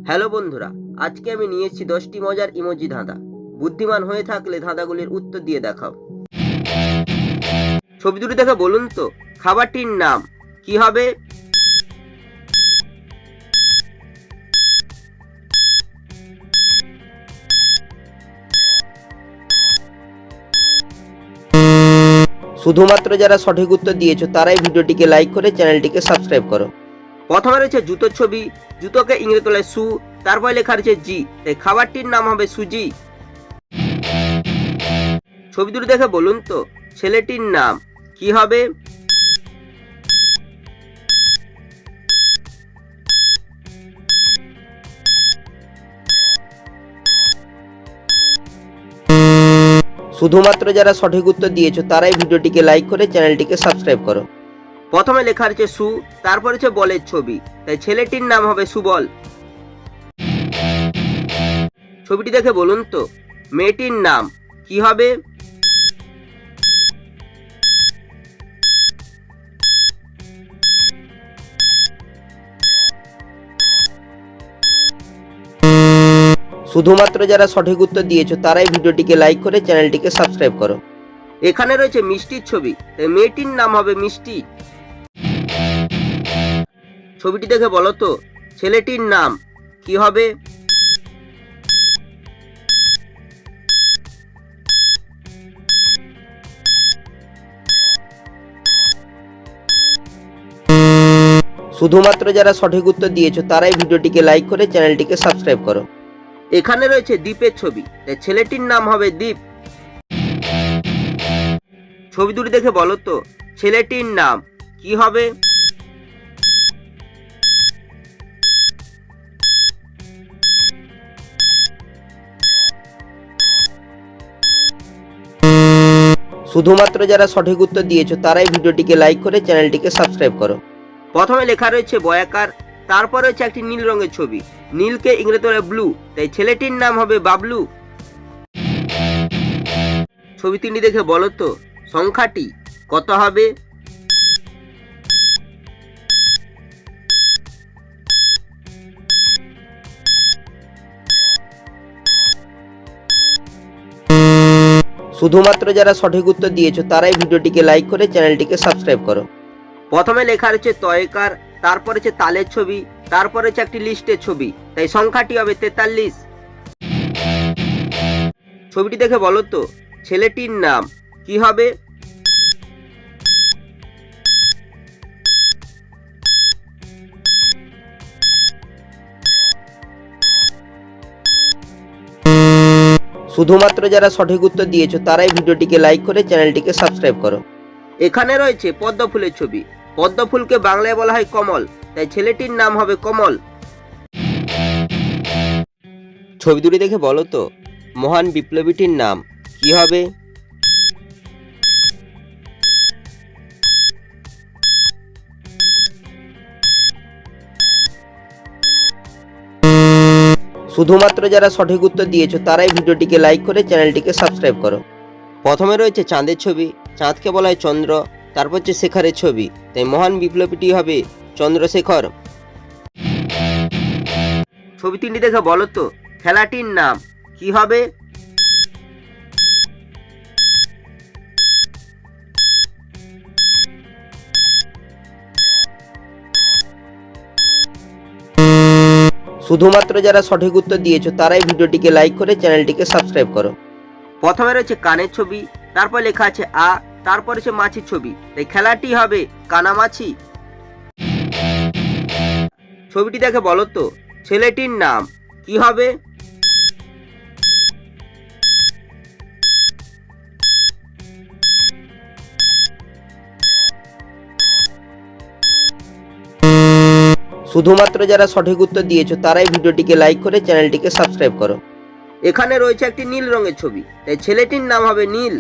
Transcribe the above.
Hello বন্ধুরা, আজকে আমি নিয়ে এসেছি 10টি মজার ইমোজি ধাঁধা। বুদ্ধিমান হয়ে থাকলে ধাঁধাগুলির উত্তর দিয়ে দেখাও। ছবি দুটি দেখে বলুন তো খাবারটির নাম কি হবে? শুধুমাত্র যারা সঠিক উত্তর দিয়েছো তারাই ভিডিওটিকে লাইক করে চ্যানেলটিকে সাবস্ক্রাইব করো। প্রথমে রয়েছে জুতোর ছবি, জুতোকে ইংরেজি তোলায় সু, তারপরে লেখা রয়েছে জি, তাই খাবারটির নাম হবে সুজি। ছবি দুটি দেখে বলুন তো ছেলেটির নাম কি হবে? শুধুমাত্র যারা সঠিক উত্তর দিয়েছো তারাই ভিডিওটিকে লাইক করে চ্যানেলটিকে সাবস্ক্রাইব করো। প্রথমে লেখা রয়েছে সু, তারপর হচ্ছে বলের ছবি, তাই ছেলেটির নাম হবে সুবল। ছবিটি দেখে বলুন তো মেয়েটির নাম কি হবে? শুধুমাত্র যারা সঠিক উত্তর দিয়েছো তারাই ভিডিওটিকে লাইক করে চ্যানেলটিকে সাবস্ক্রাইব করো। এখানে রয়েছে মিষ্টির ছবি, তাই মেয়েটির নাম হবে মিষ্টি। ছবিটি দেখে বলো তো ছেলেটির নাম কি হবে? শুধুমাত্র যারা সঠিক উত্তর দিয়েছো তারাই ভিডিওটিকে লাইক করে চ্যানেলটিকে সাবস্ক্রাইব করো। এখানে রয়েছে দ্বীপের ছবি, তাই ছেলেটির নাম হবে দ্বীপ। ছবি দুটি দেখে বলো তো ছেলেটির নাম কি হবে? শুধুমাত্র যারা সঠিক উত্তর দিয়েছো তারাই ভিডিওটিকে লাইক করে চ্যানেলটিকে সাবস্ক্রাইব করো। প্রথমে লেখা রয়েছে বয়াকার, তারপর রয়েছে একটি নীল রঙের ছবি, নীলকে ইংরেজি বলে ব্লু, তাই ছেলেটির নাম হবে বাবলু। ছবি তিনটি দেখে বলো তো সংখ্যাটি কত হবে? শুধুমাত্র যারা সঠিক উত্তর দিয়েছো তারাই ভিডিওটিকে লাইক করে চ্যানেলটিকে সাবস্ক্রাইব করো। প্রথমে লেখা রয়েছে তয়কার, তারপর হচ্ছে তালের ছবি, তারপর হচ্ছে একটি লিস্টের ছবি, তাই সংখ্যাটি হবে 43। ছবিটি দেখে বলো তো ছেলেটির নাম কি হবে? শুধুমাত্র যারা সঠিক উত্তর দিয়েছো তারাই ভিডিওটিকে লাইক করে চ্যানেলটিকে সাবস্ক্রাইব করো। এখানে রয়েছে পদ্ম ফুলের ছবি, পদ্ম ফুলকে বাংলায় বলা হয় কমল, তাই ছেলেটির নাম হবে কমল। ছবি দুটি দেখে বলো তো মহান বিপ্লবীটির নাম কি হবে? শুধুমাত্র যারা সঠিক উত্তর দিয়েছো তারাই ভিডিওটিকে লাইক করে চ্যানেলটিকে সাবস্ক্রাইব করো। প্রথমে রয়েছে চাঁদের ছবি, চাঁদকে বলা হয় চন্দ্র, তারপর হচ্ছে শেখরের ছবি, তাই মহান বিপ্লবীটি হবে চন্দ্রশেখর। ছবি তিনটি দেখে বলো তো খেলাটির নাম কি হবে? শুধুমাত্র যারা সঠিক উত্তর দিয়েছো তারাই ভিডিওটিকে লাইক করে চ্যানেলটিকে সাবস্ক্রাইব করো। প্রথমে রয়েছে কানের ছবি, তারপর লেখা আছে আ, তারপর হচ্ছে মাছির ছবি, তাই খেলাটি হবে কানামাছি। ছবিটি দেখে বলো তো ছেলেটির নাম কি হবে? শুধুমাত্র যারা সঠিক উত্তর দিয়েছো তারাই ভিডিওটিকে লাইক করে চ্যানেলটিকে সাবস্ক্রাইব করো। এখানে রয়েছে একটি নীল রঙের ছবি, তাই ছেলেটির নাম হবে নীল।